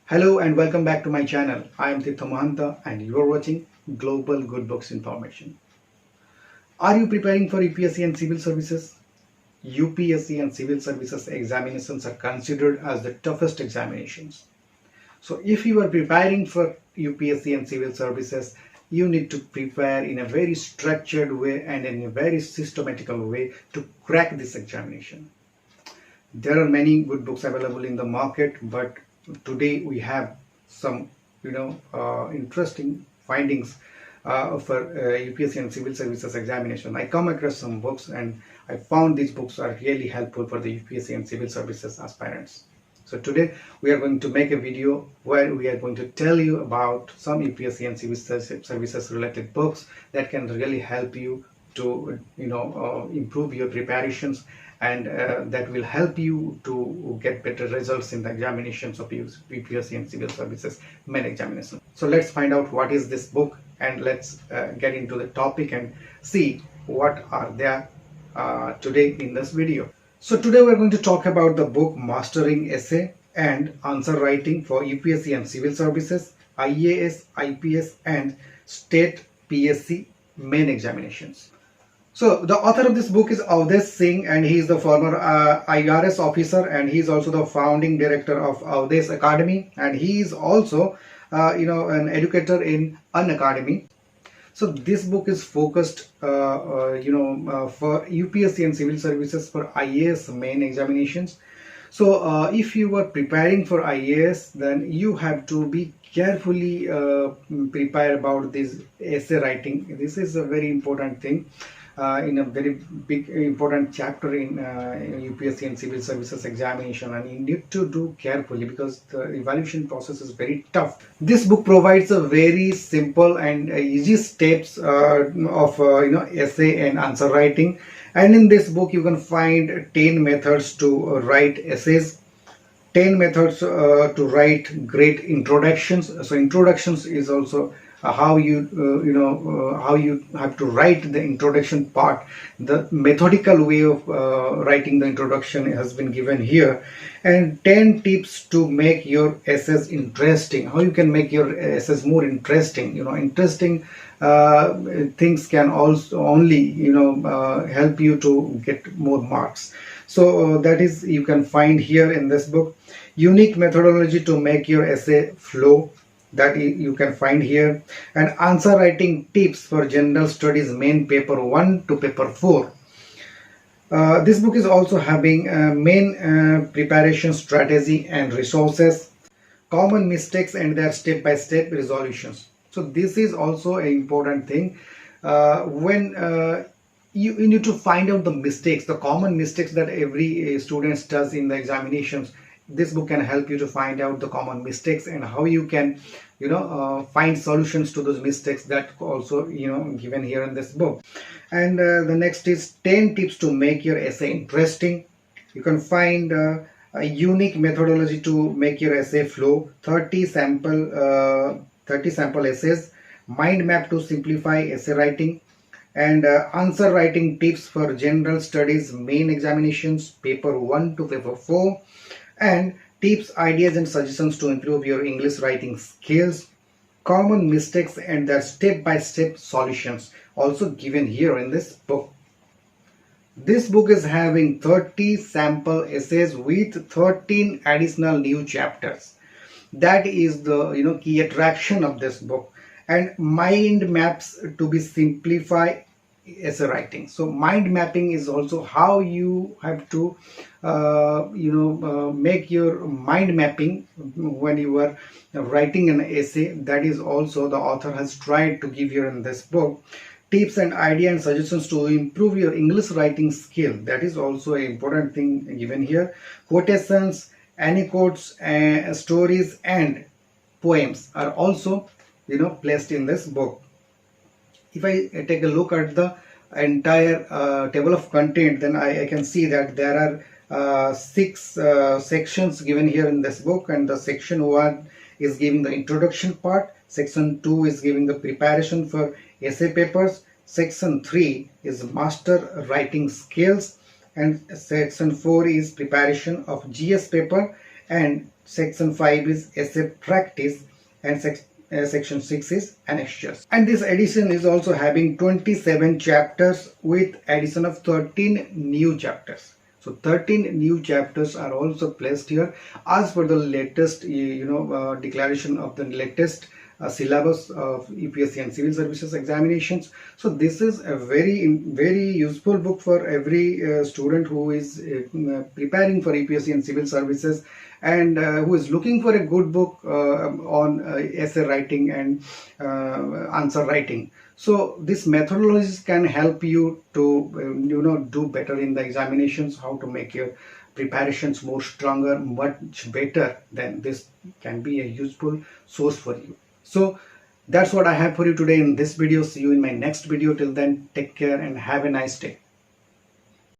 Hello and welcome back to my channel. I am Tirtha Mahanta and you are watching Global Good Books Information. Are you preparing for UPSC and civil services? UPSC and civil services examinations are considered as the toughest examinations. So if you are preparing for UPSC and civil services, you need to prepare in a very structured way and in a very systematical way to crack this examination. There are many good books available in the market, but today we have some interesting findings for UPSC and civil services examination. I come across some books and I found these books are really helpful for the UPSC and civil services aspirants. So today we are going to make a video where we are going to tell you about some UPSC and civil services related books that can really help you to improve your preparations, and that will help you to get better results in the examinations of UPSC and civil services main examination. So let's find out what is this book, and let's get into the topic and see what are there today in this video. So today we're going to talk about the book Mastering Essay and Answer Writing for UPSC and Civil Services, IAS, IPS and State PSC main examinations. So the author of this book is Awdhsh Singh, and he is the former IRS officer, and he is also the founding director of Awdhsh Academy, and he is also an educator in Unacademy. So this book is focused for UPSC and civil services for IAS main examinations. So if you are preparing for IAS, then you have to be carefully prepare about this essay writing. This is a very important thing. In a very big important chapter in UPSC and civil services examination, and you need to do carefully because the evaluation process is very tough. This book provides a very simple and easy steps of essay and answer writing, and in this book you can find 10 methods to write essays, 10 methods to write great introductions. So introductions is also how you how you have to write the introduction part. The methodical way of writing the introduction has been given here, and 10 tips to make your essays interesting. How you can make your essays more interesting. Interesting things can also only help you to get more marks. So that is you can find here in this book. Unique methodology to make your essay flow, that you can find here, and answer writing tips for general studies main paper 1 to paper 4. This book is also having main preparation strategy and resources, common mistakes and their step-by-step resolutions. So this is also an important thing. When you need to find out the mistakes, the common mistakes that every student does in the examinations. This book can help you to find out the common mistakes and how you can find solutions to those mistakes, that also given here in this book. And the next is 10 tips to make your essay interesting. You can find a unique methodology to make your essay flow, 30 sample essays, mind map to simplify essay writing, and answer writing tips for general studies main examinations paper 1 to paper 4, and tips, ideas and suggestions to improve your English writing skills, common mistakes and their step-by-step solutions, also given here in this book. This book is having 30 sample essays with 13 additional new chapters. That is the key attraction of this book. And mind maps to be simplified essay writing. So mind mapping is also how you have to make your mind mapping when you are writing an essay. That is also the author has tried to give you in this book. Tips and ideas and suggestions to improve your English writing skill. That is also an important thing given here. Quotations, anecdotes, stories and poems are also placed in this book. If I take a look at the entire table of content, then I can see that there are 6 sections given here in this book, and the section 1 is giving the introduction part, section 2 is giving the preparation for essay papers, section 3 is master writing skills, and section 4 is preparation of GS paper, and section 5 is essay practice, and section 6 is annexures. And this edition is also having 27 chapters with addition of 13 new chapters. So 13 new chapters are also placed here as per the latest declaration of the latest syllabus of UPSC and civil services examinations. So this is a very useful book for every student who is preparing for UPSC and civil services, and who is looking for a good book on essay writing and answer writing. So these methodologies can help you to do better in the examinations, how to make your preparations more stronger, much better. Then this can be a useful source for you. So that's what I have for you today in this video. See you in my next video. Till then, take care and have a nice day.